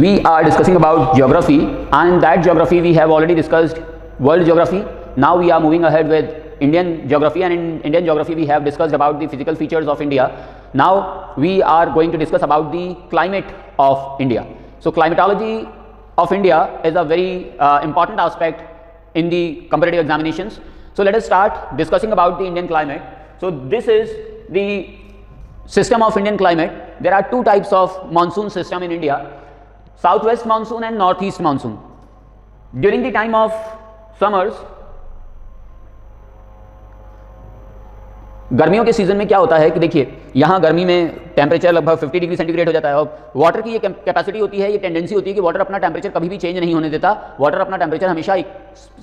we are discussing about geography, and in that geography we have already discussed world geography. Now we are moving ahead with Indian geography, and in Indian geography we have discussed about the physical features of India. Now we are going to discuss about the climate of India. So climatology of India is a very important aspect in the competitive examinations. So let us start discussing about the Indian climate. So this is the system of Indian climate. There are two types of monsoon system in India: southwest monsoon and northeast monsoon. During the time of summers, गर्मियों के season में क्या होता है कि देखिए यहाँ गर्मी में टेम्परेचर लगभग 50 डिग्री सेंटीग्रेड हो जाता है, और वाटर की ये कैपेसिटी होती है, ये टेंडेंसी होती है कि वाटर अपना टेम्परेचर कभी भी चेंज नहीं होने देता, वाटर अपना टेम्परेचर हमेशा एक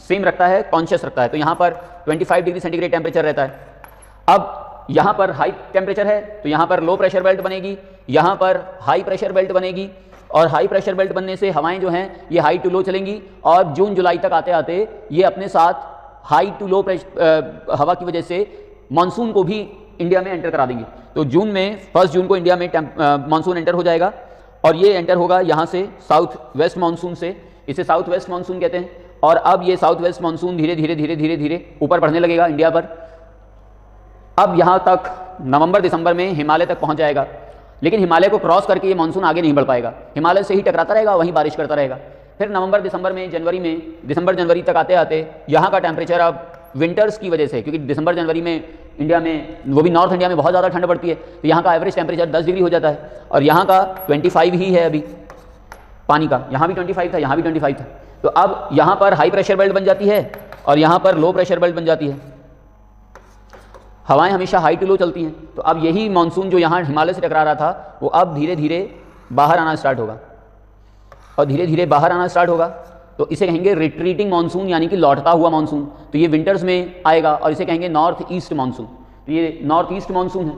सेम रखता है, कॉन्शियस रखता है। तो यहाँ पर 25 डिग्री सेंटीग्रेड टेम्परेचर रहता है। अब यहाँ पर हाई टेम्परेचर है तो यहाँ पर लो प्रेशर बेल्ट बनेगी, यहाँ पर हाई प्रेशर बेल्ट बनेगी, और हाई प्रेशर बेल्ट बनने से हवाएं जो हैं ये हाई टू लो चलेंगी, और जून जुलाई तक आते आते ये अपने साथ हाई टू लो हवा की वजह से मानसून को भी इंडिया में एंटर करा देंगे। तो जून में 1 जून को इंडिया में मानसून एंटर हो जाएगा, और ये एंटर होगा यहाँ से साउथ वेस्ट मानसून से, इसे साउथ वेस्ट मानसून कहते हैं। और अब ये साउथ वेस्ट मानसून धीरे धीरे धीरे धीरे धीरे ऊपर बढ़ने लगेगा इंडिया पर। अब यहाँ तक नवंबर दिसंबर में हिमालय तक पहुँच जाएगा, लेकिन हिमालय को क्रॉस करके ये मानसून आगे नहीं बढ़ पाएगा, हिमालय से ही टकराता रहेगा, वहीं बारिश करता रहेगा। फिर नवंबर दिसंबर में जनवरी में दिसंबर जनवरी तक आते आते यहाँ का टेम्परेचर अब विंटर्स की वजह से, क्योंकि दिसंबर जनवरी में इंडिया में, वो भी नॉर्थ इंडिया में बहुत ज़्यादा ठंड पड़ती है, तो यहाँ का एवरेज टेम्परेचर 10 डिग्री हो जाता है, और यहाँ का 25 ही है अभी पानी का। यहाँ भी 25 था, यहाँ भी 25 था। तो अब यहाँ पर हाई प्रेशर बेल्ट बन जाती है और यहाँ पर लो प्रेशर बेल्ट बन जाती है। हवाएं हमेशा हाई टू लो चलती हैं। तो अब यही मानसून जो यहाँ हिमालय से टकरा रहा था वो अब धीरे धीरे बाहर आना स्टार्ट होगा, और धीरे धीरे बाहर आना स्टार्ट होगा। तो इसे कहेंगे रिट्रीटिंग मानसून, यानी कि लौटता हुआ मानसून। तो ये विंटर्स में आएगा, और इसे कहेंगे नॉर्थ ईस्ट मानसून। तो ये नॉर्थ ईस्ट मानसून है।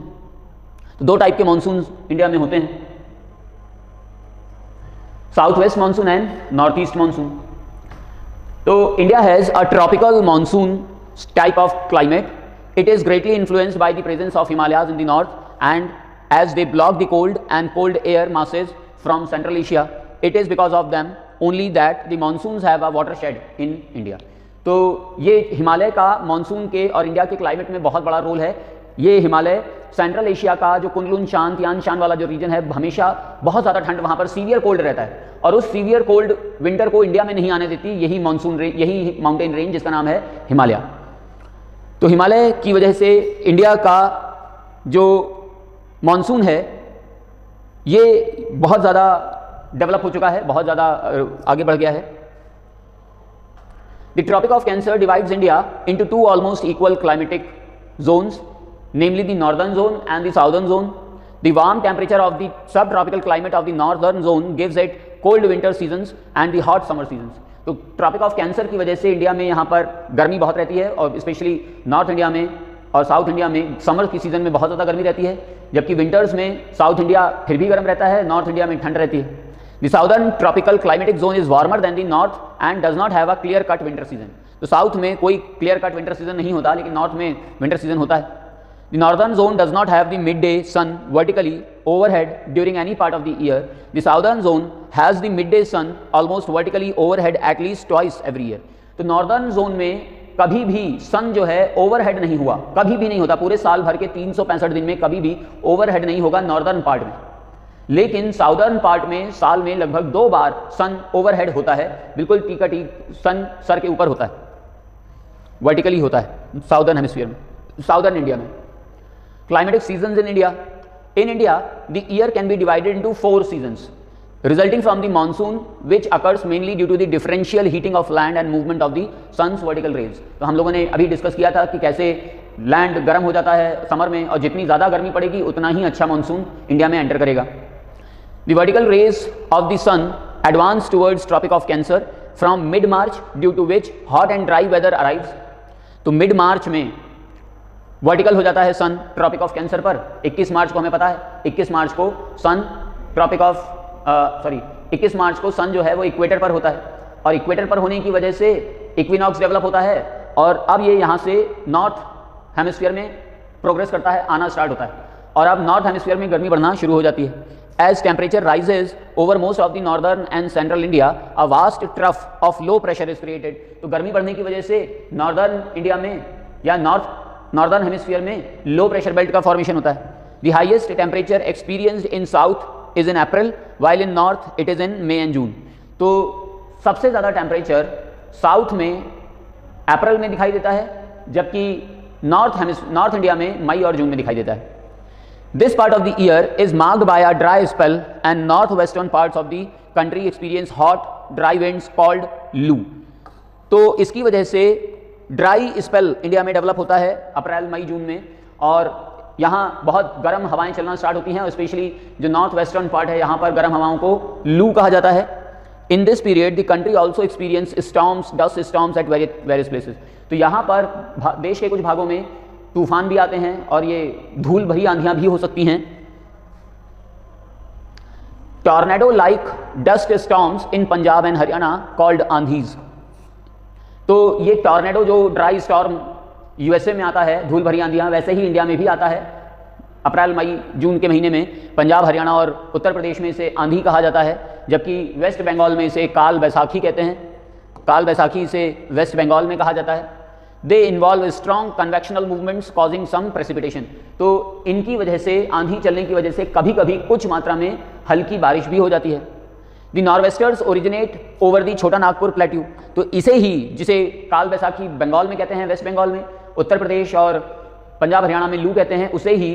तो दो टाइप के मानसून इंडिया में होते हैं, south west monsoon and north east monsoon. तो India has a tropical monsoon type of climate. It is greatly influenced by the presence of Himalayas in the north, and as they block the cold and cold air masses from Central Asia, it is because of them only that the monsoons have a watershed in India. तो ये हिमालय का monsoon के और India के climate में बहुत बड़ा role है। ये हिमालय सेंट्रल एशिया का जो कुनलुन शान, तियान शान वाला जो रीजन है, हमेशा बहुत ज़्यादा ठंड, वहाँ पर सीवियर कोल्ड रहता है, और उस सीवियर कोल्ड विंटर को इंडिया में नहीं आने देती यही मानसून यही माउंटेन रेंज जिसका नाम है हिमालय। तो हिमालय की वजह से इंडिया का जो मानसून है ये बहुत ज़्यादा डेवलप हो चुका है, बहुत ज़्यादा आगे बढ़ गया है। The tropic of cancer divides India into two almost equal climatic zones, namely the northern zone and the southern zone. The warm temperature of the subtropical climate of the northern zone gives it cold winter seasons and the hot summer seasons. तो tropic of cancer की वजह से India में यहाँ पर गर्मी बहुत रहती है, और स्पेशली नॉर्थ इंडिया में और साउथ इंडिया में समर की सीज़न में बहुत ज़्यादा गर्मी रहती है, जबकि विंटर्स में साउथ इंडिया फिर भी गर्म रहता है, नॉर्थ इंडिया में ठंड रहती है. The southern tropical climatic zone is warmer than the north and does not have a clear cut winter season. तो साउथ में कोई क्लियर कट विंटर सीजन नहीं होता, लेकिन नॉर्थ में विंटर सीजन होता है. The northern zone does not have the midday sun vertically overhead during any part of the year. The southern zone has the midday sun almost vertically overhead at least twice every year. तो northern zone में कभी भी सन जो है overhead नहीं हुआ, कभी भी नहीं होता, पूरे साल भर के 365 दिन में कभी भी ओवरहेड नहीं होगा नॉर्दर्न पार्ट में. लेकिन साउदर्न पार्ट में साल में लगभग 2 बार सन ओवरहेड होता है, बिल्कुल टीका टीक सन सर के ऊपर होता है, वर्टिकली होता है साउदर्न हेमिस्फीयर में, साउदर्न इंडिया में. Climatic seasons in India. In India, the year can be divided into 4 seasons, resulting from the monsoon, which occurs mainly due to the differential heating of land and movement of the sun's vertical rays. तो हम लोगों ने अभी discuss किया था कि कैसे land गर्म हो जाता है समर में, और जितनी ज़्यादा गर्मी पड़ेगी उतना ही अच्छा मानसून इंडिया में एंटर करेगा. The vertical rays of the sun advance towards Tropic of Cancer from mid-March, due to which hot and dry weather arrives. तो मिड मार्च में वर्टिकल हो जाता है सन ट्रॉपिक ऑफ कैंसर पर. 21 मार्च को हमें पता है, 21 मार्च को सन ट्रॉपिक ऑफ 21 मार्च को सन जो है वो इक्वेटर पर होता है, और इक्वेटर पर होने की वजह से इक्विनॉक्स डेवलप होता है, और अब ये यहाँ से नॉर्थ हेमिस्फीयर में प्रोग्रेस करता है, आना स्टार्ट होता है, और अब नॉर्थ हेमिस्फीयर में गर्मी बढ़ना शुरू हो जाती है. as temperature rises over most of the northern and central India, a vast trough of low pressure is created. तो गर्मी बढ़ने की वजह से नॉर्दर्न इंडिया में या नॉर्दर्न हेमिस्फीयर में लो प्रेशर बेल्ट का फॉर्मेशन होता है. The highest temperature experienced in south is in April, while in north it is in May and June. तो सबसे ज़्यादा टेम्परेचर साउथ में अप्रैल में दिखाई देता है, जबकि नॉर्थ इंडिया में मई और जून में दिखाई देता है. This part of the year is marked by a dry spell and northwestern parts of the country experience hot, dry winds called loo. तो इसकी वजह से ड्राई स्पेल इंडिया में डेवलप होता है अप्रैल मई जून में, और यहाँ बहुत गर्म हवाएं चलना स्टार्ट होती हैं, और स्पेशली जो नॉर्थ वेस्टर्न पार्ट है यहाँ पर गर्म हवाओं को लू कहा जाता है. In this period the country also experience storms, dust storms at various places. तो यहाँ पर देश के कुछ भागों में तूफान भी आते हैं और ये धूल भरी आंधियां भी हो सकती हैं. Tornado like dust storms in Punjab and Haryana called aandhis. तो ये टॉर्नेडो जो ड्राई स्टॉर्म यूएसए में आता है, धूल भरी आंधियां, वैसे ही इंडिया में भी आता है अप्रैल मई जून के महीने में. पंजाब हरियाणा और उत्तर प्रदेश में इसे आंधी कहा जाता है, जबकि वेस्ट बंगाल में इसे काल बैसाखी कहते हैं. काल बैसाखी इसे वेस्ट बंगाल में कहा जाता है. They involve strong convectional movements causing some precipitation. तो इनकी वजह से, आंधी चलने की वजह से कभी कभी कुछ मात्रा में हल्की बारिश भी हो जाती है. द नॉर्वेस्टर्स ओरिजिनेट ओवर दी छोटा नागपुर प्लेट्यू. तो इसे ही, जिसे काल बैसाखी बंगाल में कहते हैं, वेस्ट बंगाल में, उत्तर प्रदेश और पंजाब हरियाणा में लू कहते हैं, उसे ही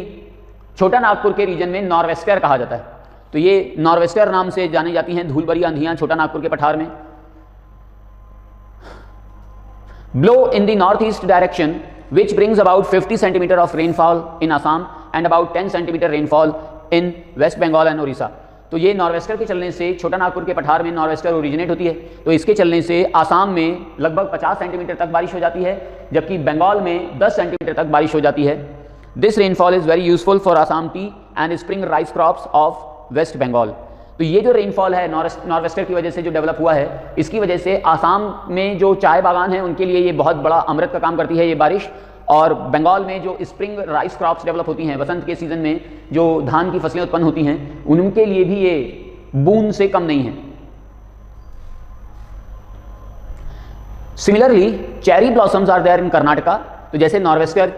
छोटा नागपुर के रीजन में नॉर्वेस्टर कहा जाता है. तो ये नॉर्वेस्टर नाम से जानी जाती हैं धूल भरी आंधियां छोटा नागपुर के पठार में. Blow in the north east direction which brings about 50 centimetre of rainfall in Assam and about 10 centimetre rainfall in West Bengal and Odisha. तो ये नॉर्वेस्टर के चलने से, छोटा नागपुर के पठार में नॉर्वेस्टर ओरिजिनेट होती है, तो इसके चलने से आसाम में लगभग 50 सेंटीमीटर तक बारिश हो जाती है, जबकि बंगाल में 10 सेंटीमीटर तक बारिश हो जाती है. This rainfall is very useful for Assam tea and spring rice crops of West Bengal. तो ये जो रेनफॉल है नॉर्वेस्टर की वजह से जो डेवलप हुआ है, इसकी वजह से आसाम में जो चाय बागान हैं उनके लिए ये बहुत बड़ा अमृत का काम करती है ये बारिश. और बंगाल में जो स्प्रिंग राइस क्रॉप्स डेवलप होती हैं, वसंत के सीजन में जो धान की फसलें उत्पन्न होती हैं, उनके लिए भी ये बूंद से कम नहीं है. Similarly cherry blossoms are there in Karnataka. तो जैसे नॉर्वेस्टर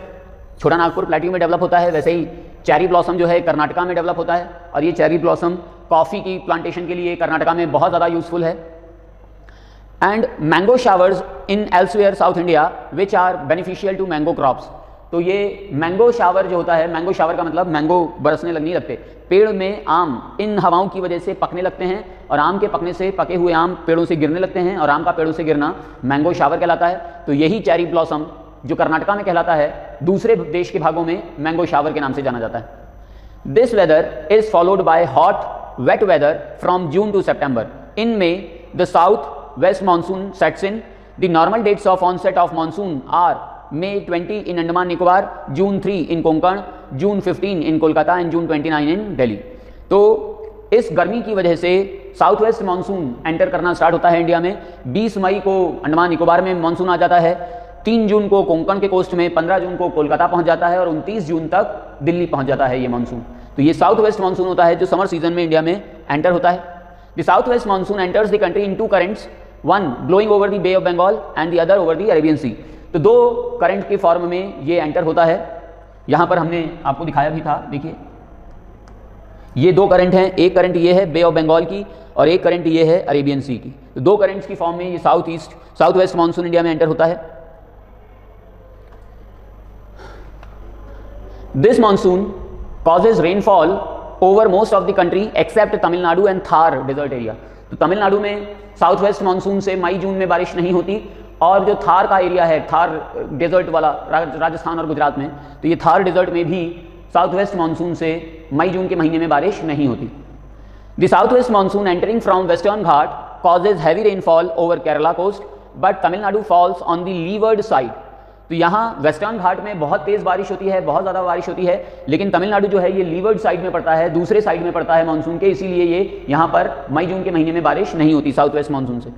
छोटा नागपुर प्लेट्यू में डेवलप होता है, वैसे ही चेरी ब्लॉसम जो है कर्नाटका में डेवलप होता है, और ये चेरी ब्लॉसम कॉफ़ी की प्लांटेशन के लिए कर्नाटका में बहुत ज़्यादा यूजफुल है. And mango showers in elsewhere south India which are beneficial to mango crops. तो ये मैंगो शावर जो होता है, मैंगो शावर का मतलब मैंगो बरसने लगने लगते. पेड़ में आम इन हवाओं की वजह से पकने लगते हैं, और आम के पकने से पके हुए आम पेड़ों से गिरने लगते हैं, और आम का पेड़ों से गिरना मैंगो शावर कहलाता है. तो यही चेरी ब्लॉसम जो कर्नाटका में कहलाता है, दूसरे देश के भागों में मैंगो शावर के नाम से जाना जाता है. This weather is followed by hot wet weather from June to September. In में the south west monsoon sets in. The normal dates of onset of monsoon are May 20 in Andaman Nicobar, June 3 in Konkan, June 15 in Kolkata and June 29 in Delhi. तो इस गर्मी की वजह से south west monsoon enter करना start होता है India में. 20 मई को अंडमान निकोबार में मानसून आ जाता है, 3 जून को कोंकण के कोस्ट में, 15 जून को कोलकाता पहुंच जाता है, और 29 जून तक दिल्ली पहुंच जाता है ये मानसून. तो ये साउथ वेस्ट मानसून होता है जो समर सीजन में इंडिया में एंटर होता है. The south west monsoon enters the country in 2 currents, one blowing over the Bay of Bengal and the other over the Arabian Sea. तो 2 करंट के form में ये एंटर होता है. यहाँ पर हमने आपको दिखाया भी था, देखिए ये 2 करंट हैं. एक करंट ये है बे ऑफ बंगाल की, और एक करंट ये है अरेबियन सी की. तो 2 करंट्स की फॉर्म में ये साउथ वेस्ट मानसून इंडिया में एंटर होता है. This monsoon causes rainfall over most of the country except Tamil Nadu and Thar desert area. तो तमिलनाडु में साउथ वेस्ट मानसून से मई जून में बारिश नहीं होती, और जो थार का एरिया है, थार डेजर्ट वाला राजस्थान और गुजरात में, तो ये थार डेजर्ट में भी साउथ वेस्ट मानसून से मई जून के महीने में बारिश नहीं होती. The south west monsoon entering from western Ghat causes heavy rainfall over Kerala coast, but Tamil Nadu falls on the leeward side. तो यहाँ वेस्टर्न घाट में बहुत तेज़ बारिश होती है, बहुत ज़्यादा बारिश होती है, लेकिन तमिलनाडु जो है ये लीवर्ड साइड में पड़ता है, दूसरे साइड में पड़ता है मानसून के, इसीलिए ये यहाँ पर मई जून के महीने में बारिश नहीं होती साउथ वेस्ट मानसून से.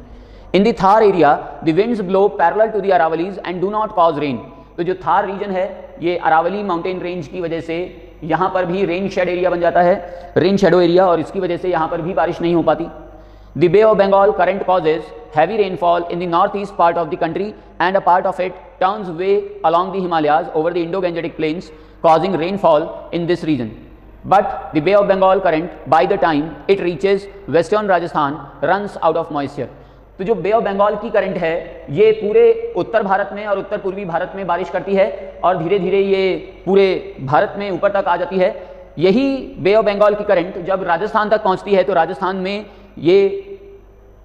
In the Thar area the winds blow parallel to the Aravallis and do not cause rain. तो जो थार रीजन है ये अरावली माउंटेन रेंज की वजह से यहाँ पर भी रेन शेड एरिया बन जाता है, रेन शेडो एरिया, और इसकी वजह से यहाँ पर भी बारिश नहीं हो पाती। The Bay of Bengal current causes heavy rainfall in the northeast part of the country and a part of it turns way along the Himalayas over the Indo-Gangetic plains, causing rainfall in this region. But the Bay of Bengal current, by the time it reaches western Rajasthan, runs out of moisture. तो जो बे of Bengal की current है ये पूरे उत्तर भारत में और उत्तर पूर्वी भारत में बारिश करती है और धीरे धीरे ये पूरे भारत में ऊपर तक आ जाती है। यही बे ऑफ बंगाल की करंट जब राजस्थान तक पहुंचती है तो राजस्थान में ये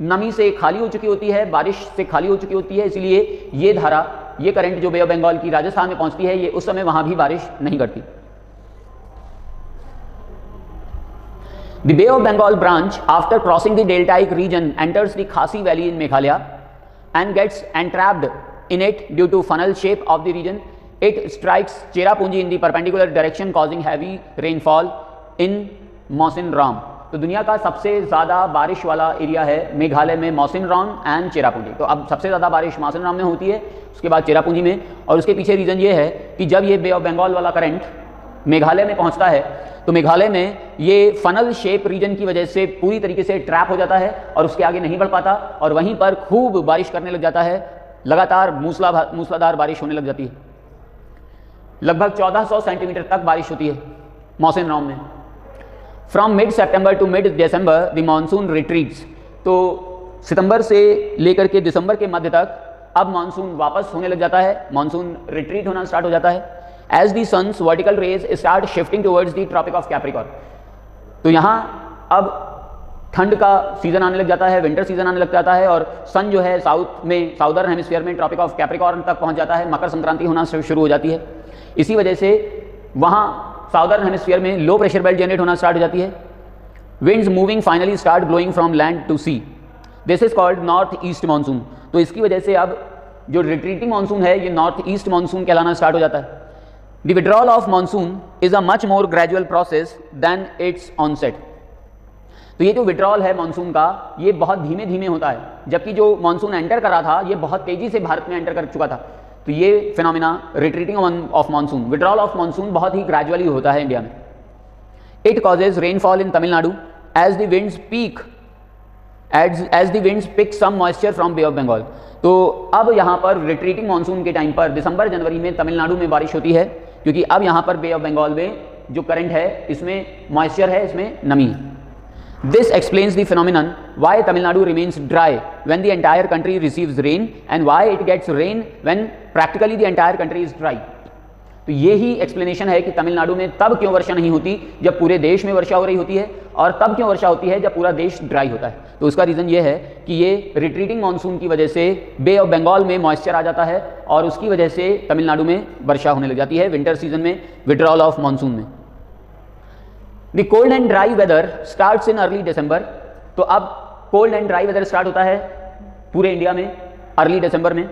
नमी से खाली हो चुकी होती है, बारिश से खाली हो चुकी होती है, इसलिए ये धारा, ये करंट जो बे ऑफ बंगाल की राजस्थान में पहुंचती है ये उस समय वहां भी बारिश नहीं करती। The Bay of Bengal branch, after crossing the deltaic region, enters the Khasi Valley in Meghalaya and gets entrapped in it due to funnel shape of the region. It strikes Cherrapunji in the perpendicular direction, causing heavy rainfall in Mawsynram. तो दुनिया का सबसे ज़्यादा बारिश वाला area है मेघालय में Mawsynram and Cherrapunji. तो अब सबसे ज़्यादा बारिश मौसिनराम में होती है, उसके बाद चेरापूंजी में, और उसके पीछे रीज़न ये है कि जब ये बे ऑफ बंगाल वाला करंट मेघालय में पहुंचता है तो मेघालय में ये फनल शेप रीजन की वजह से पूरी तरीके से ट्रैप हो जाता है और उसके आगे नहीं बढ़ पाता और वहीं पर खूब बारिश करने लग जाता है, लगातार मूसलाधार बारिश होने लग जाती है। लगभग 1400 सेंटीमीटर तक बारिश होती है मौसिनराम में। From mid September two mid December the monsoon retreats. तो सितंबर से लेकर के दिसंबर के मध्य तक अब मानसून वापस होने लग जाता है, मानसून रिट्रीट होना स्टार्ट हो जाता है। As the sun's vertical rays start shifting towards the tropic of Capricorn. तो यहाँ अब ठंड का सीजन आने लग जाता है, विंटर सीजन आने लग जाता है और सन जो है साउथ में, साउदर्न हेमिस्फीयर में ट्रॉपिक ऑफ कैप्रिकॉर्न तक पहुँच जाता है, मकर संक्रांति होना शुरू हो जाती है। इसी वजह से वहाँ साउदर्न हेमिस्फीयर में लो प्रेशर बेल्ट जनरेट होना स्टार्ट हो जाती है। Winds moving finally start blowing from land to sea, this is called north east monsoon. तो इसकी वजह से अब जो रिट्रीटिंग मानसून है ये नॉर्थ ईस्ट मानसून कहलाना स्टार्ट हो जाता है। The withdrawal of monsoon is a much more gradual process than its onset. तो ये जो विड्रॉल है मानसून का ये बहुत धीमे धीमे होता है, जबकि जो मानसून एंटर कर रहा था ये बहुत तेजी से भारत में एंटर कर चुका था। तो ये phenomena retreating of monsoon, withdrawal of monsoon बहुत ही ग्रेजुअली होता है इंडिया में। It causes rainfall in Tamil Nadu as the winds peak as the winds pick some moisture from Bay of Bengal. तो अब यहाँ पर रिट्रीटिंग मानसून के टाइम पर दिसंबर जनवरी में तमिलनाडु में बारिश होती है, क्योंकि अब यहाँ पर बे ऑफ बंगाल में जो करंट है इसमें मॉइस्चर है, इसमें नमी है। This explains the phenomenon why Tamil Nadu remains dry when the entire country receives rain and why it gets rain when practically the entire country is dry. तो ये ही एक्सप्लेनेशन है कि तमिलनाडु में तब क्यों वर्षा नहीं होती जब पूरे देश में वर्षा हो रही होती है और तब क्यों वर्षा होती है जब पूरा देश ड्राई होता है। तो उसका रीज़न ये है कि ये रिट्रीटिंग मानसून की वजह से बे ऑफ बंगाल में मॉइस्चर आ जाता है और उसकी वजह से तमिलनाडु में वर्षा होने लग जाती है विंटर सीजन में, विड्रॉल ऑफ मानसून में। The cold and dry weather starts in early December। तो अब cold and dry weather start होता है पूरे इंडिया में अर्ली दिसंबर में।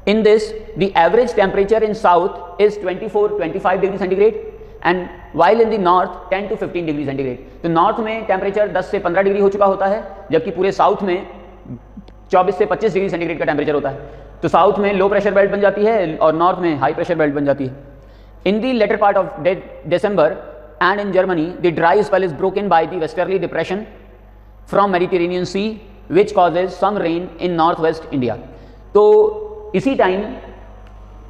In this, the average temperature in south is 24-25 degree centigrade and while in the north 10 to 15 degree centigrade. तो north में temperature 10 से 15 डिग्री हो चुका होता है, जबकि पूरे साउथ में 24 से 25 डिग्री सेंटीग्रेड का टेम्परेचर होता है। तो साउथ में लो प्रेशर बेल्ट बन जाती है और नॉर्थ में हाई प्रेशर बेल्ट बन जाती है। In the latter part of December and in Germany, the dry spell is broken by the westerly depression from Mediterranean Sea, which causes some rain in northwest India। तो इसी time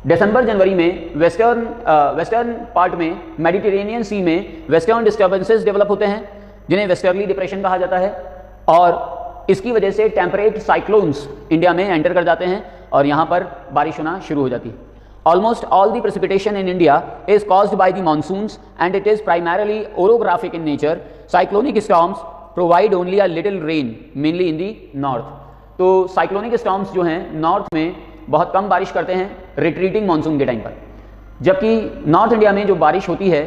दिसंबर जनवरी में western part में Mediterranean सी में western disturbances develop होते हैं जिन्हें westerly depression कहा जाता है और इसकी वजह से टेम्परेट साइक्लोन्स इंडिया में एंटर कर जाते हैं और यहाँ पर बारिश होना शुरू हो जाती है। Almost all the precipitation in India is caused by the monsoons and it is primarily orographic in nature. Cyclonic storms provide only a little rain, mainly in the north। तो cyclonic storms जो हैं north में बहुत कम बारिश करते हैं retreating monsoon के time पर, जबकि नॉर्थ इंडिया में जो बारिश होती है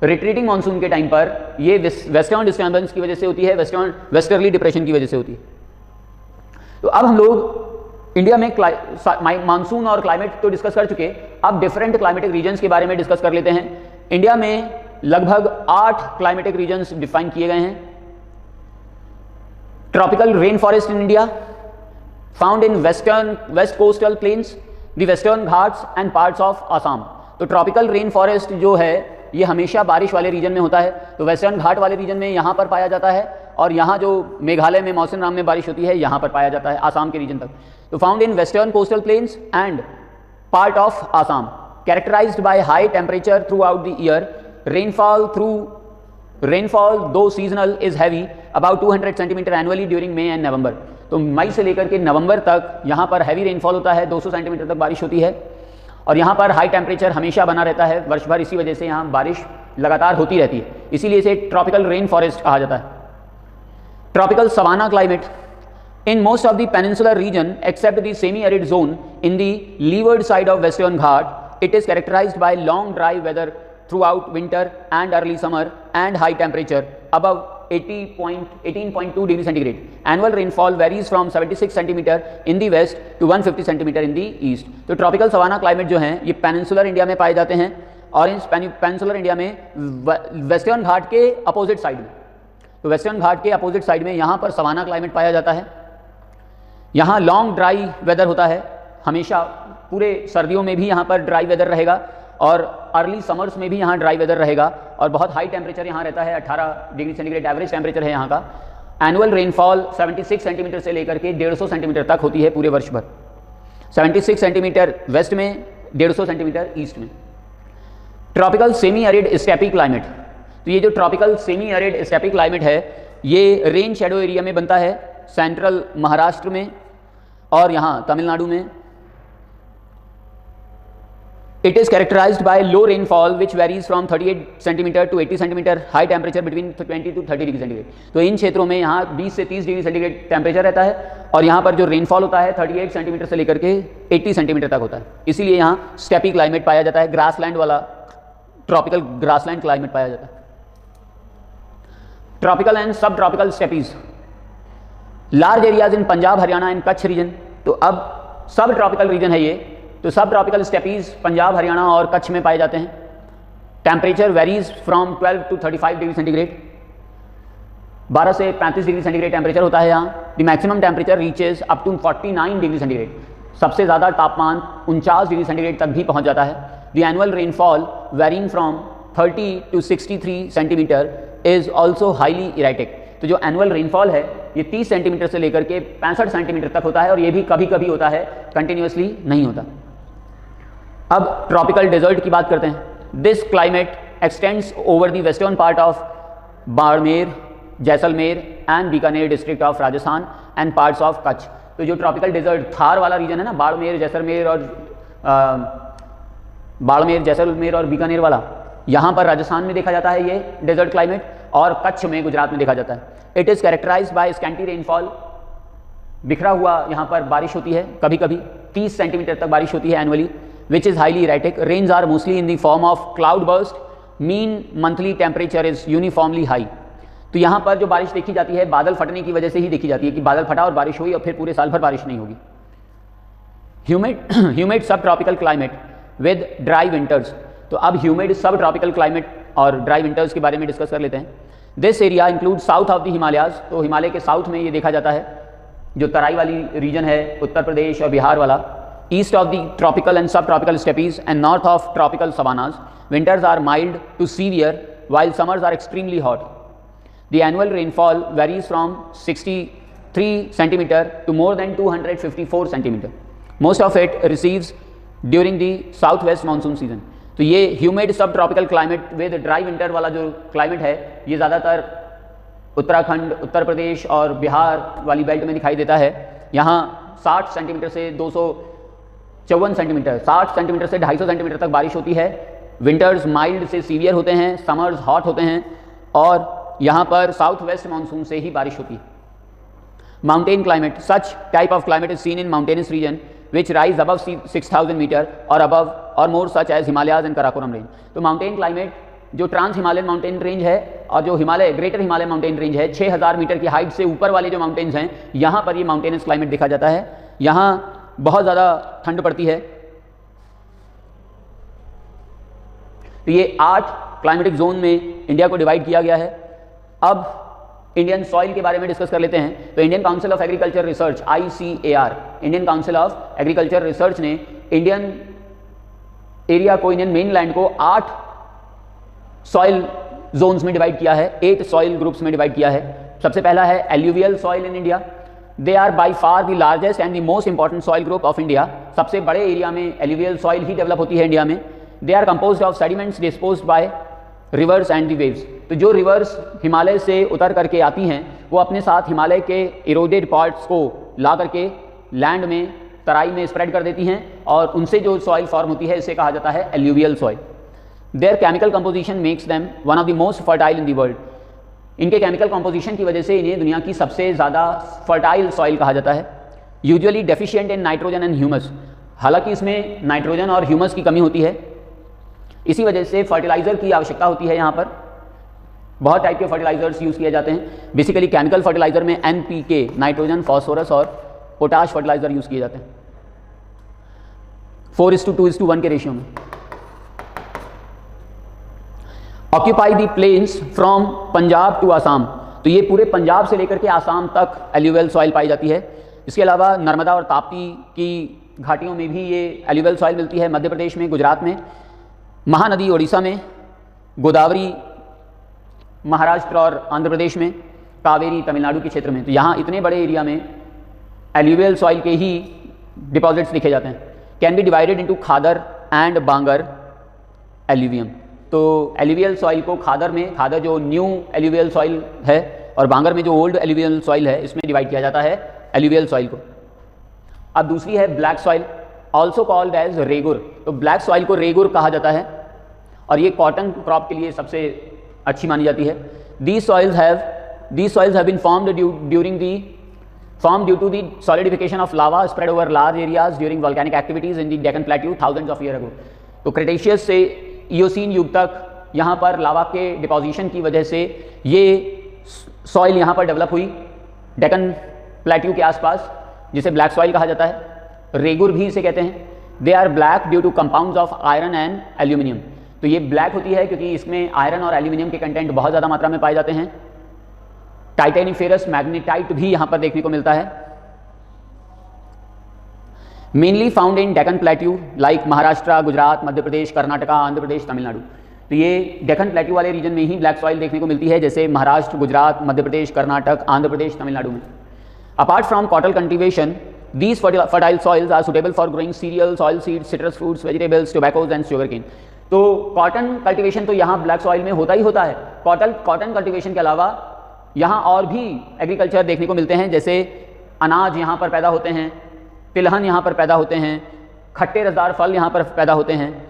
रिट्रीटिंग मानसून के टाइम पर ये वेस्टर्न डिस्टर्बेंस की वजह से होती है, वेस्टर्ली डिप्रेशन की वजह से होती है। तो अब हम लोग इंडिया में मानसून और क्लाइमेट तो डिस्कस कर चुके, अब डिफरेंट क्लाइमेटिक रीजन्स के बारे में डिस्कस कर लेते हैं। इंडिया में लगभग 8 क्लाइमेटिक रीजन्स डिफाइन किए गए हैं। Tropical rain forest in India found in west coastal plains, the Western Ghats and parts of Assam. तो ट्रॉपिकल रेन फॉरेस्ट जो है ये हमेशा बारिश वाले रीजन में होता है, तो वेस्टर्न घाट वाले रीजन में यहाँ पर पाया जाता है, और यहाँ जो मेघालय में मौसम में बारिश होती है यहाँ पर पाया जाता है, आसाम के रीजन तक। तो found in western coastal plains and part of Assam, characterised by high temperature throughout the year, rainfall though seasonal is heavy about 200 centimetre annually during May and November. तो मई से लेकर के नवंबर तक यहाँ पर हैवी रेनफॉल होता है, 200 सेंटीमीटर तक बारिश होती है, और यहाँ पर हाई टेम्परेचर हमेशा बना रहता है वर्ष भर, इसी वजह से यहाँ बारिश लगातार होती रहती है, इसीलिए इसे ट्रॉपिकल रेन फॉरेस्ट कहा जाता है। Tropical savanna climate in most of the peninsular region except the semi-arid zone in the leeward side of Western Ghat, it is characterized by long dry weather throughout winter and early summer and high temperature above 18.2 degree centigrade. Annual rainfall varies from 76 centimeter in the west to 150 centimeter in the east. तो tropical savanna climate जो हैं ये peninsular India में पाए जाते हैं, और इस पेनिनसुलर इंडिया में वेस्टर्न घाट के अपोजिट साइड में, तो वेस्टर्न घाट के अपोजिट साइड में यहाँ पर सवाना क्लाइमेट पाया जाता है। यहाँ लॉन्ग ड्राई वेदर होता है, हमेशा पूरे सर्दियों में भी यहाँ पर ड्राई वेदर रहेगा, और अर्ली समर्स में भी यहाँ ड्राई वेदर रहेगा, और बहुत हाई टेम्परेचर यहाँ रहता है, 18 डिग्री सेंटीग्रेड एवरेज टेम्परेचर है यहाँ का। एनुअल रेनफॉल 76 सेंटीमीटर से लेकर के 150 सेंटीमीटर तक होती है पूरे वर्ष भर, 76 सेंटीमीटर वेस्ट में, 150 सेंटीमीटर ईस्ट में। Tropical semi arid steppe climate, तो ये जो tropical semi arid steppe climate है ये रेन शेडो एरिया में बनता है, सेंट्रल महाराष्ट्र में और यहाँ तमिलनाडु में। It is characterized by low rainfall which varies from 38 centimeter to 80 centimeter, high temperature between 20 to 30 degree centigrade. तो इन क्षेत्रों में यहाँ 20 से 30 डिग्री सेंटीग्रेड टेम्परेचर रहता है, और यहाँ पर जो रेनफॉल होता है 38 सेंटीमीटर से लेकर के 80 सेंटीमीटर तक होता है, इसीलिए यहाँ स्टेपी क्लाइमेट पाया जाता है, ग्रासलैंड वाला ट्रॉपिकल ग्रासलैंड क्लाइमेट पाया जाता है। Tropical and subtropical steppes, large areas in Punjab Haryana and Kutch region. तो अब सब ट्रॉपिकल रीजन है ये, तो सब ट्रॉपिकल स्टेपीज पंजाब हरियाणा और कच्छ में पाए जाते हैं। Temperature varies from 12 to 35 degree centigrade, 12 से 35 डिग्री सेंटीग्रेड टेम्परेचर होता है यहाँ। The maximum temperature reaches up to 49 degree centigrade, सबसे ज़्यादा तापमान 49 डिग्री सेंटीग्रेड तक भी पहुँच जाता है। The annual rainfall varying from 30 to 63 centimetre is also highly erratic. तो जो एनुअल रेनफॉल है ये 30 सेंटीमीटर से लेकर के 65 सेंटीमीटर तक होता है, और ये भी कभी कभी होता है, कंटिन्यूसली नहीं होता। अब ट्रॉपिकल डेजर्ट की बात करते हैं। This climate x tends over the western part of Barmer, Jaisalmer and Bikaner district of Rajasthan and parts of Kutch. तो जो ट्रॉपिकल डेजर्ट थार वाला रीजन है ना, बाड़मेर जैसलमेर और बीकानेर वाला, यहाँ पर राजस्थान में देखा जाता है ये डेजर्ट क्लाइमेट, और कच्छ में गुजरात में देखा जाता है। It is characterised by scanty rainfall, बिखरा हुआ यहाँ पर बारिश होती है, कभी कभी 30 सेंटीमीटर तक बारिश होती है annually, which is highly erratic. Rains are mostly in the form of cloud burst. Mean monthly temperature is uniformly high. तो यहाँ पर जो बारिश देखी जाती है बादल फटने की वजह से ही देखी जाती है, कि बादल फटा और बारिश हुई और फिर पूरे साल भर बारिश नहीं होगी। ह्यूमिड सब tropical climate with dry winters. तो अब ह्यूमिड सब ट्रॉपिकल क्लाइमेट और ड्राई विंटर्स के बारे में डिस्कस कर लेते हैं। This area include south of the Himalayas. तो हिमालय के साउथ में ये देखा जाता है, जो तराई वाली रीजन है, उत्तर प्रदेश और बिहार वाला। East of the tropical and subtropical steppes and north of tropical savannas, winters are mild to severe while summers are extremely hot. The annual rainfall varies from 63 centimeter to more than 254 centimeter. Most of it receives during the southwest monsoon season. तो ये humid subtropical climate with dry winter वाला जो climate है ये ज़्यादातर उत्तराखंड, उत्तर प्रदेश और बिहार वाली belt में दिखाई देता है। यहाँ 60 सेंटीमीटर से 254 सेंटीमीटर, 60 सेंटीमीटर से 250 सेंटीमीटर तक बारिश होती है। विंटर्स माइल्ड से सीवियर होते हैं, समर्स हॉट होते हैं, और यहाँ पर साउथ वेस्ट मानसून से ही बारिश होती है। Mountain climate, such type of climate is seen in mountainous region which rise above 6000 metre और अबव और more, such as Himalayas and Karakoram range. तो माउंटेन क्लाइमेट जो ट्रांस हिमालयन माउंटेन रेंज है और जो Himalaya greater Himalaya mountain range है, 6000 मीटर की हाइट से ऊपर वाले जो माउंटेन्स हैं, यहाँ पर ये माउंटेनस क्लाइमेट देखा जाता है। यहाँ बहुत ज़्यादा ठंड पड़ती है। तो ये 8 क्लाइमेटिक जोन में इंडिया को डिवाइड किया गया है। अब इंडियन सॉइल के बारे में डिस्कस कर लेते हैं। तो Indian council of agriculture research ICAR, Indian council of agriculture research ने इंडियन एरिया को, इंडियन मेन लैंड को 8 सॉइल जोन्स में डिवाइड किया है, 8 सॉइल ग्रुप्स में डिवाइड किया है। सबसे पहला है alluvial soil in India. They are by far the largest and the most important soil group of India. सबसे बड़े एरिया में एल्यूवियल सॉइल ही डेवलप होती है इंडिया में। They are composed of sediments disposed by rivers and the waves. तो जो reverse Himalaya से उतर करके आती हैं वो अपने साथ हिमालय के इरोडेड पार्ट्स को ला करके लैंड में, तराई में स्प्रेड कर देती हैं और उनसे जो सॉइल फॉर्म होती है इसे कहा जाता है alluvial soil. There chemical composition makes them one of the most fertile in the world. इनके केमिकल कंपोजिशन की वजह से इन्हें दुनिया की सबसे ज़्यादा फर्टाइल सॉइल कहा जाता है। Usually deficient in nitrogen and humus. हालांकि इसमें नाइट्रोजन और ह्यूमस की कमी होती है, इसी वजह से फर्टिलाइज़र की आवश्यकता होती है। यहाँ पर बहुत टाइप के फर्टिलाइजर्स यूज़ किए जाते हैं। बेसिकली केमिकल फर्टिलाइजर में NPK, नाइट्रोजन, फॉस्फोरस और पोटाश फर्टिलाइजर यूज़ किए जाते हैं 4:2:1 के रेशियो में। Occupy the plains from Punjab to Assam. तो ये पूरे पंजाब से लेकर के आसाम तक एल्यूवियल सॉइल पाई जाती है। इसके अलावा नर्मदा और ताप्ती की घाटियों में भी ये एल्यूवियल सॉइल मिलती है। मध्य प्रदेश में, गुजरात में, महानदी उड़ीसा में, गोदावरी महाराष्ट्र और आंध्र प्रदेश में, कावेरी तमिलनाडु के क्षेत्र में। तो यहाँ इतने बड़े एरिया में एल्यूवियल सॉइल के ही डिपॉजिट्स लिखे जाते हैं। Can be divided into khadar and bangar alluvium. तो एल्यूवियल सॉइल को खादर में, खादर जो न्यू एल्यूवियल सॉइल है, और बांगर में जो ओल्ड एल्यूवियल सॉइल है, इसमें डिवाइड किया जाता है एल्यूवियल सॉइल को। अब दूसरी है black soil, also called as regur. तो ब्लैक सॉइल को रेगुर कहा जाता है और ये कॉटन क्रॉप के लिए सबसे अच्छी मानी जाती है। These soils have been formed due to the solidification of lava spread over large areas during volcanic activities in the Deccan Plateau thousands of years ago। तो क्रेटेशियस से ईओसीन युग तक यहाँ पर लावा के डिपोजिशन की वजह से ये सॉइल यहाँ पर डेवलप हुई डेक्कन प्लेट्यू के आसपास, जिसे ब्लैक सॉइल कहा जाता है। रेगुर भी इसे कहते हैं। They are black due to compounds of iron and aluminium. तो ये ब्लैक होती है क्योंकि इसमें आयरन और एल्यूमिनियम के कंटेंट बहुत ज़्यादा मात्रा में पाए जाते हैं। टाइटेनिफेरस मैग्नेटाइट भी यहाँ पर देखने को मिलता है। Mainly found in Deccan plateau like Maharashtra, Gujarat, Madhya Pradesh, Karnataka, Andhra Pradesh, Tamil Nadu. तो ये डेक्कन प्लेट्यू वाले रीजन में ही ब्लैक सॉइल देखने को मिलती है, जैसे महाराष्ट्र, गुजरात, मध्य प्रदेश, कर्नाटक, आंध्र प्रदेश, तमिलनाडु में। Apart from cotton cultivation, these fertile soils are suitable for growing cereals, oil seeds, citrus fruits, vegetables, tobaccos and sugarcane। तो कॉटन कल्टीवेशन तो यहाँ ब्लैक सॉइल में होता ही होता है। कॉटन कल्टीवेशन के अलावा यहाँ और भी एग्रीकल्चर देखने को मिलते हैं, जैसे अनाज यहाँ पर पैदा होते हैं, तिलहन यहाँ पर पैदा होते हैं, खट्टे रसदार फल यहाँ पर पैदा होते हैं,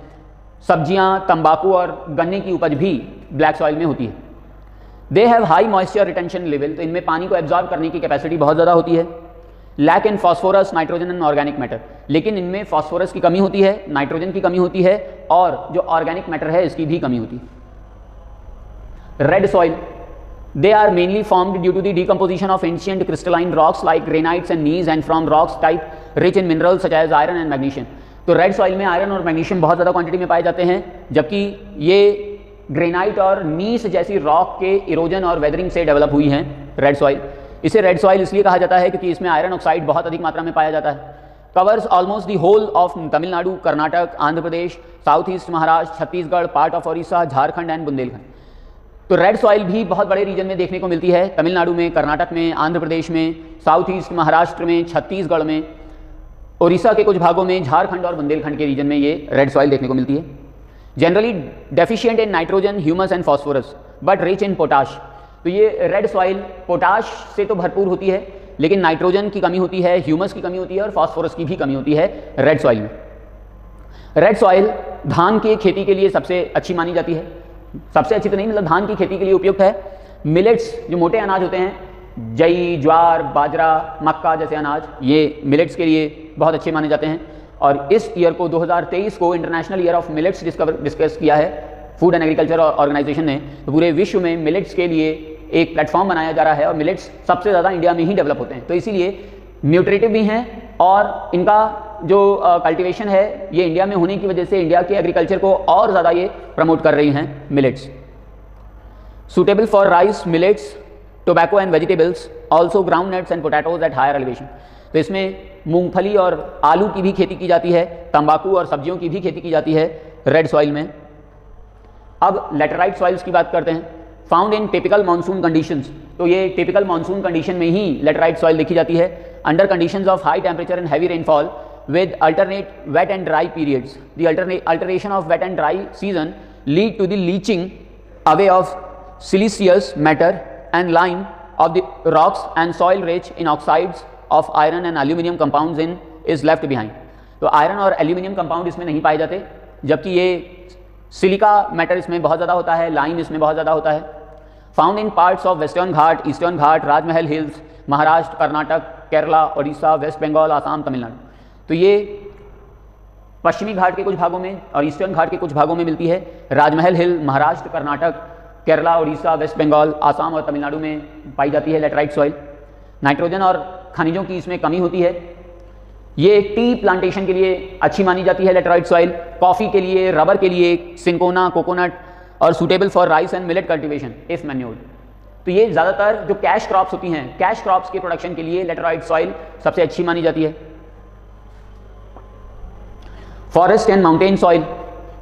सब्जियाँ, तंबाकू और गन्ने की उपज भी ब्लैक सॉइल में होती है। They have high moisture retention level. तो इनमें पानी को एब्जॉर्ब करने की कैपेसिटी बहुत ज़्यादा होती है। Lack in phosphorus, nitrogen and organic matter. लेकिन इनमें फॉस्फोरस की कमी होती है, नाइट्रोजन की कमी होती है और जो ऑर्गेनिक मैटर है इसकी भी कमी होती है। Red soil, they are mainly formed due to the decomposition of ancient crystalline rocks like granites and gneiss and from rocks type rich in minerals such as iron and magnesium। तो red soil में iron और magnesium बहुत ज़्यादा quantity में पाए जाते हैं, जबकि ये ग्रेनाइट और नीस जैसी रॉक के इरोजन और वेदरिंग से डेवलप हुई हैं रेड सॉइल। इसे रेड सॉइल इसलिए कहा जाता है क्योंकि इसमें आयरन ऑक्साइड बहुत अधिक मात्रा में पाया जाता है। Covers almost the whole of Tamil Nadu, Karnataka, Andhra Pradesh, south east Maharashtra, Chhattisgarh, part of Odisha, Jharkhand and Bundelkhand. तो रेड सॉइल भी बहुत बड़े रीजन में देखने को मिलती है, तमिलनाडु में, कर्नाटक में, आंध्र प्रदेश में, साउथ ईस्ट महाराष्ट्र में, छत्तीसगढ़ में, उड़ीसा के कुछ भागों में, झारखंड और बुंदेलखंड के रीजन में ये रेड सॉइल देखने को मिलती है। Generally deficient in nitrogen, humus and phosphorus but rich in potash. तो ये रेड सॉइल पोटाश से तो भरपूर होती है, लेकिन नाइट्रोजन की कमी होती है, ह्यूमस की कमी होती है और फॉस्फोरस की भी कमी होती है रेड सॉइल में। रेड सॉइल धान की खेती के लिए सबसे अच्छी मानी जाती है। सबसे अच्छी तो नहीं, मतलब धान की खेती के लिए उपयुक्त है। मिलेट्स जो मोटे अनाज होते हैं, जई, ज्वार, बाजरा, मक्का जैसे अनाज, ये मिलेट्स के लिए बहुत अच्छे माने जाते हैं। और इस ईयर को 2023 को international year of millets discuss किया है फूड एंड एग्रीकल्चर ऑर्गेनाइजेशन ने। तो पूरे विश्व में मिलेट्स के लिए एक प्लेटफॉर्म बनाया जा रहा है और मिलेट्स सबसे ज़्यादा इंडिया में ही डेवलप होते हैं। तो इसीलिए न्यूट्रिटिव भी हैं और इनका जो कल्टीवेशन है ये इंडिया में होने की वजह से इंडिया के एग्रीकल्चर को और ज़्यादा ये प्रमोट कर रही हैं millets. Suitable for rice, millets, tobacco and vegetables, also groundnuts and potatoes at higher elevation. तो इसमें मूंगफली और आलू की भी खेती की जाती है, तंबाकू और सब्जियों की भी खेती की जाती है रेड सॉइल में। अब लेटराइट सॉइल्स की बात करते हैं। Found in typical monsoon conditions, तो ये टिपिकल मानसून कंडीशन में ही लेटराइट सॉइल देखी जाती है। Under conditions of high temperature and heavy rainfall with alternate wet and dry periods. The alternation of wet and dry season lead to the leaching away of siliceous matter and lime of the rocks, and soil rich in oxides of iron and aluminum compounds in is left behind. तो iron और aluminium compound इसमें नहीं पाए जाते, जबकि ये silica matter इसमें बहुत ज़्यादा होता है, लाइम इसमें बहुत ज़्यादा होता है। Found in parts of western Ghat, eastern Ghat, Rajmahal hills, Maharashtra, Karnataka, Kerala, Orissa, west Bengal, Assam, Tamil Nadu. तो ये पश्चिमी घाट के कुछ भागों में और ईस्टर्न घाट के कुछ भागों में मिलती है। राजमहल हिल महाराष्ट्र, कर्नाटक, केरला, उड़ीसा, वेस्ट बंगाल, आसाम और तमिलनाडु में पाई जाती है लेटराइट सॉइल। नाइट्रोजन और खनिजों की इसमें कमी होती है। ये टी प्लांटेशन के लिए अच्छी मानी जाती है लेटराइट सॉइल, कॉफ़ी के लिए, रबर के लिए, सिंकोना, कोकोनट और suitable for rice and millet cultivation if manured. तो ये ज़्यादातर जो कैश क्रॉप्स होती हैं, कैश क्रॉप्स के प्रोडक्शन के लिए लेटराइट सॉइल सबसे अच्छी मानी जाती है। Forest and mountain soil,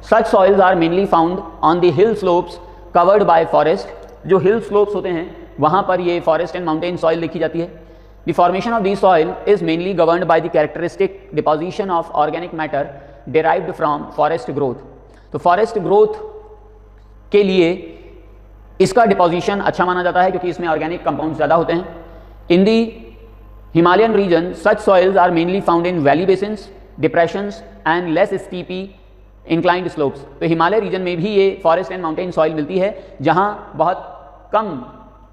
such soils are mainly found on the hill slopes covered by forest. जो hill slopes होते हैं वहाँ पर ये forest and mountain soil देखी जाती है। The formation of these soil is mainly governed by the characteristic deposition of organic matter derived from forest growth. तो forest growth के लिए इसका डिपोजिशन अच्छा माना जाता है क्योंकि इसमें ऑर्गेनिक कंपाउंड ज़्यादा होते हैं। In the Himalayan region such soils are mainly found in valley basins, depressions and less steeply inclined slopes. तो हिमालय रीजन में भी ये फॉरेस्ट एंड माउंटेन सॉइल मिलती है जहाँ बहुत कम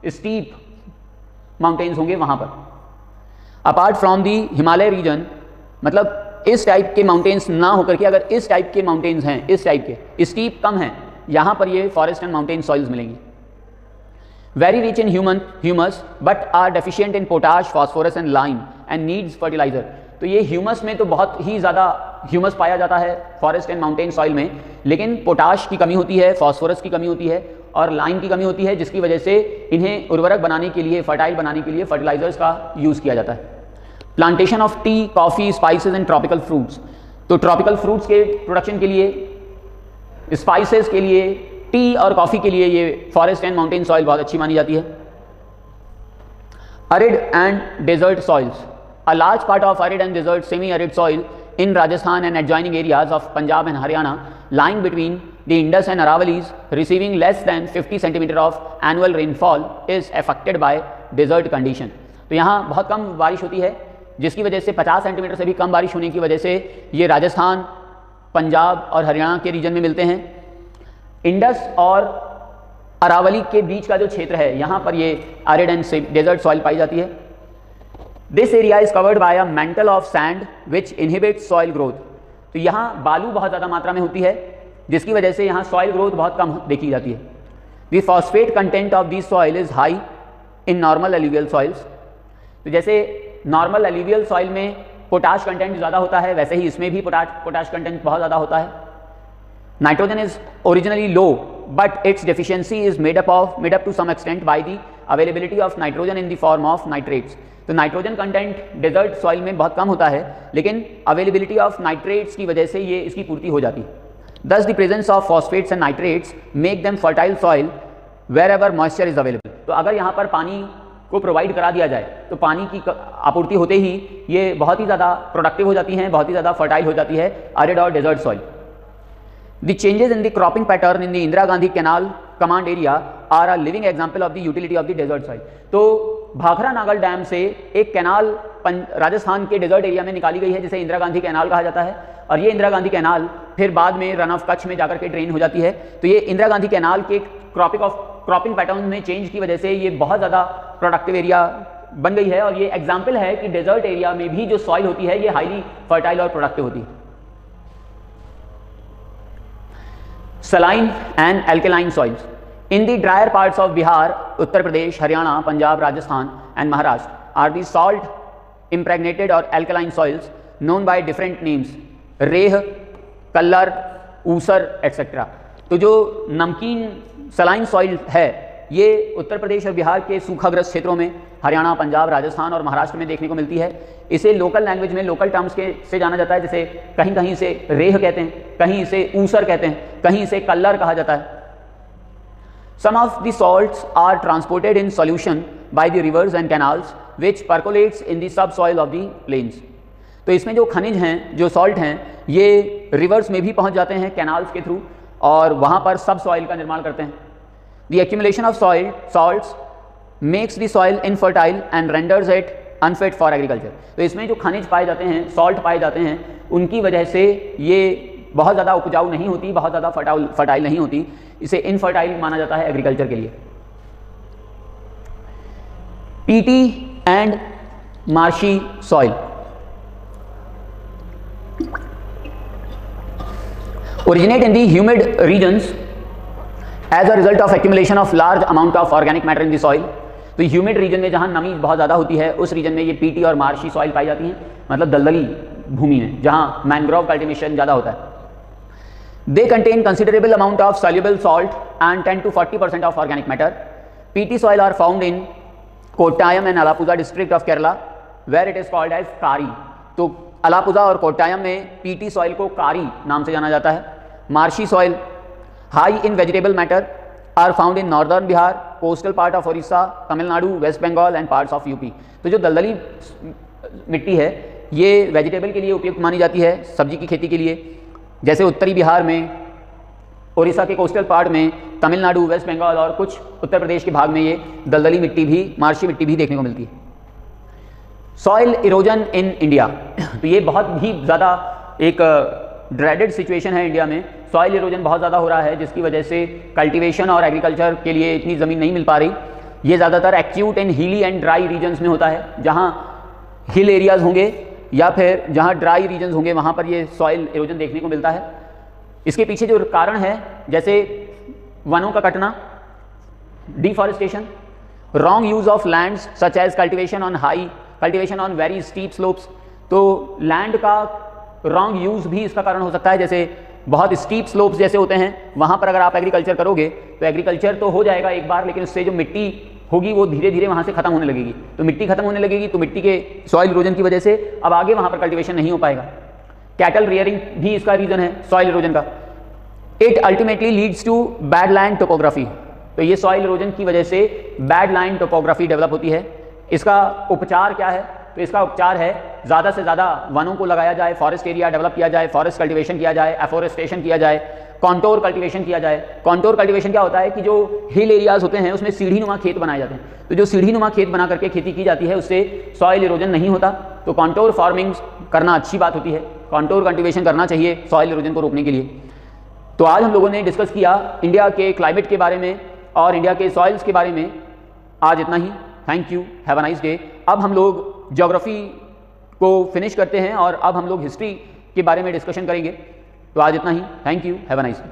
स्टीप माउंटेन्स होंगे वहाँ पर। Apart from the Himalaya region, मतलब इस टाइप के माउंटेन्स ना होकर के अगर इस टाइप के माउंटेन्स हैं, इस टाइप के स्टीप कम हैं, यहाँ पर ये फॉरेस्ट एंड माउंटेन सॉइल्स मिलेंगी। Very rich in humus but are deficient in potash, phosphorus and lime and needs fertiliser. तो ये ह्यूमस में तो बहुत ही ज़्यादा ह्यूमस पाया जाता है फॉरेस्ट एंड माउंटेन सॉइल में, लेकिन पोटाश की कमी होती है, फॉस्फोरस की कमी होती है और लाइम की कमी होती है, जिसकी वजह से इन्हें उर्वरक बनाने के लिए, फर्टाइल बनाने के लिए फर्टिलाइजर्स का यूज़ किया जाता है। Plantation of T, coffee, spices and tropical fruits. तो ट्रॉपिकल फ्रूट्स के प्रोडक्शन के लिए, स्पाइसेस के लिए, टी और कॉफ़ी के लिए ये फॉरेस्ट एंड माउंटेन सॉइल बहुत अच्छी मानी जाती है। Arid and desert soils, a large part of arid and desert semi-arid soil in Rajasthan and adjoining areas of Punjab and Haryana lying between the Indus and Aravallis receiving less than 50 centimeter of annual rainfall is affected by desert condition. तो यहाँ बहुत कम बारिश होती है जिसकी वजह से 50 centimetre से भी कम बारिश होने की वजह से ये राजस्थान, पंजाब और हरियाणा के रीजन में मिलते हैं। इंडस और अरावली के बीच का जो क्षेत्र है यहाँ पर ये arid and desert soil पाई जाती है। This area is covered by a mantle of sand which inhibits soil growth. तो यहाँ बालू बहुत ज़्यादा मात्रा में होती है जिसकी वजह से यहाँ सॉइल ग्रोथ बहुत कम देखी जाती है। The phosphate content of this soil is high in normal alluvial soils. तो जैसे नॉर्मल alluvial soil में पोटाश कंटेंट ज़्यादा होता है, वैसे ही इसमें भी पोटाश कंटेंट बहुत ज़्यादा होता है। Nitrogen is originally low, but its deficiency is made up to some extent by the availability of nitrogen in the form of nitrates. तो नाइट्रोजन कंटेंट डेजर्ट सॉइल में बहुत कम होता है, लेकिन अवेलेबिलिटी ऑफ नाइट्रेट्स की वजह से ये इसकी पूर्ति हो जाती है। Thus the presence of phosphates and nitrates make them fertile soil wherever moisture is available. तो अगर यहाँ पर पानी को प्रोवाइड करा दिया जाए तो पानी की आपूर्ति होते ही ये बहुत ही ज़्यादा प्रोडक्टिव हो जाती हैं, बहुत ही ज़्यादा फर्टाइल हो जाती है अरिड और desert soil. The changes in the cropping pattern in the Indira Gandhi Canal command area are a living example of the utility of the desert soil. तो भाखरा नागल डैम से एक कैनाल राजस्थान के डेजर्ट एरिया में निकाली गई है जिसे इंदिरा गांधी कैनाल कहा जाता है, और ये इंदिरा गांधी कैनाल फिर बाद में रन ऑफ कच्छ में जाकर के ड्रेन हो जाती है। तो ये इंदिरा गांधी कैनाल के क्रॉपिंग पैटर्न में चेंज की वजह से ये बहुत ज़्यादा प्रोडक्टिव एरिया बन गई है, और ये एग्जाम्पल है कि डेजर्ट एरिया में भी जो सॉइल होती है ये हाईली फर्टाइल और प्रोडक्टिव होती है। Saline and alkaline soils. In the drier parts of Bihar, Uttar Pradesh, Haryana, Punjab, Rajasthan and Maharashtra are the salt impregnated or alkaline soils known by different names, रेह, कल्लर, ऊसर etc. तो जो नमकीन saline soil है ये उत्तर प्रदेश और बिहार के सूखाग्रस्त क्षेत्रों में, हरियाणा, पंजाब, राजस्थान और महाराष्ट्र में देखने को मिलती है। इसे लोकल लैंग्वेज में लोकल टर्म्स के से जाना जाता है, जैसे कहीं कहीं इसे रेह कहते हैं, कहीं इसे ऊसर कहते हैं, कहीं इसे कल्लर कहा जाता है। Some of the salts are transported in solution by the rivers and canals which percolates in the subsoil of the plains। तो इसमें जो खनिज हैं, जो सॉल्ट हैं, ये रिवर्स में भी पहुंच जाते हैं कैनाल्स के थ्रू और वहाँ पर सब सॉइल का निर्माण करते हैं। The accumulation of soil salts makes the soil infertile and renders it unfit for agriculture। तो इसमें जो खनिज पाए जाते हैं, सॉल्ट पाए जाते हैं, उनकी वजह से ये बहुत ज़्यादा उपजाऊ नहीं होती, बहुत ज़्यादा फर्टाइल नहीं होती, इसे इनफर्टाइल माना जाता है एग्रीकल्चर के लिए। PT and marshy soil. Originate in the humid regions as a result of accumulation of large amount of organic matter in the soil। तो ह्यूमिड रीजन में जहाँ नमी बहुत ज़्यादा होती है, उस रीजन में ये पीटी और मार्शी सॉइल पाई जाती हैं, मतलब दलदली भूमि में जहाँ मैंग्रोव कल्टीवेशन ज़्यादा होता है। They contain considerable amount of soluble salt and 10 to 40% of organic matter। PT soil are found in Kottayam and Alappuzha district of Kerala where it is called as कारी। तो अलापुजा और कोट्टायम में पीटी सॉइल को कारी नाम से जाना जाता है। Marshy soil high in vegetable matter are found in northern Bihar, coastal part of Orissa, Tamil Nadu, west Bengal and parts of UP. तो जो दलदली मिट्टी है ये वेजिटेबल के लिए उपयुक्त मानी जाती है, सब्जी की खेती के लिए, जैसे उत्तरी बिहार में, उड़ीसा के कोस्टल पार्ट में, तमिलनाडु, वेस्ट बंगाल और कुछ उत्तर प्रदेश के भाग में ये दलदली मिट्टी भी, मार्शी मिट्टी भी देखने को मिलती है। Soil erosion in India. तो ये बहुत ही ज़्यादा एक ड्रेडेड सिचुएशन है इंडिया में। सॉइल इरोजन बहुत ज़्यादा हो रहा है जिसकी वजह से कल्टीवेशन और एग्रीकल्चर के लिए इतनी ज़मीन नहीं मिल पा रही। ये ज़्यादातर acute and hilly and dry regions में होता है, जहाँ हिल एरियाज़ होंगे या फिर जहाँ ड्राई रीजन्स होंगे वहाँ पर ये सॉइल इरोजन देखने को मिलता है। इसके पीछे जो कारण है, जैसे वनों का कटना, deforestation, wrong use of lands such as cultivation on very steep slopes. तो लैंड का रॉन्ग यूज़ भी इसका कारण हो सकता है, जैसे बहुत स्टीप स्लोप्स जैसे होते हैं, वहाँ पर अगर आप एग्रीकल्चर करोगे तो एग्रीकल्चर तो हो जाएगा एक बार, लेकिन उससे जो मिट्टी होगी वो धीरे धीरे वहाँ से खत्म होने लगेगी। तो मिट्टी खत्म होने लगेगी तो मिट्टी के सॉइल इरोजन की वजह से अब आगे वहाँ पर कल्टीवेशन नहीं हो पाएगा। कैटल रियरिंग भी इसका रीज़न है सॉइल इरोजन का। It ultimately leads to bad land topography. तो ये सॉइल इरोजन की वजह से बैड लैंड टोपोग्राफी डेवलप होती है। इसका उपचार क्या है? तो इसका उपचार है ज़्यादा से ज़्यादा वनों को लगाया जाए, फॉरेस्ट एरिया डेवलप किया जाए, फॉरेस्ट कल्टीवेशन किया जाए, एफोरेस्टेशन किया जाए, कॉन्टोर कल्टीवेशन किया जाए। कॉन्टोर कल्टीवेशन क्या होता है कि जो हिल एरियाज होते हैं उसमें सीढ़ी नुमा खेत बनाए जाते हैं। तो जो सीढ़ी नुमा खेत बना करके खेती की जाती है उससे सॉइल इरोजन नहीं होता। तो कॉन्टोर फार्मिंग करना अच्छी बात होती है, कॉन्टोर कल्टीवेशन करना चाहिए सॉइल इरोजन को रोकने के लिए। तो आज हम लोगों ने डिस्कस किया इंडिया के क्लाइमेट के बारे में और इंडिया के सॉइल्स के बारे में। आज इतना ही। Thank you, have a nice day. अब हम लोग ज्योग्राफी को फिनिश करते हैं और अब हम लोग हिस्ट्री के बारे में डिस्कशन करेंगे। तो आज इतना ही। Thank you, have a nice day.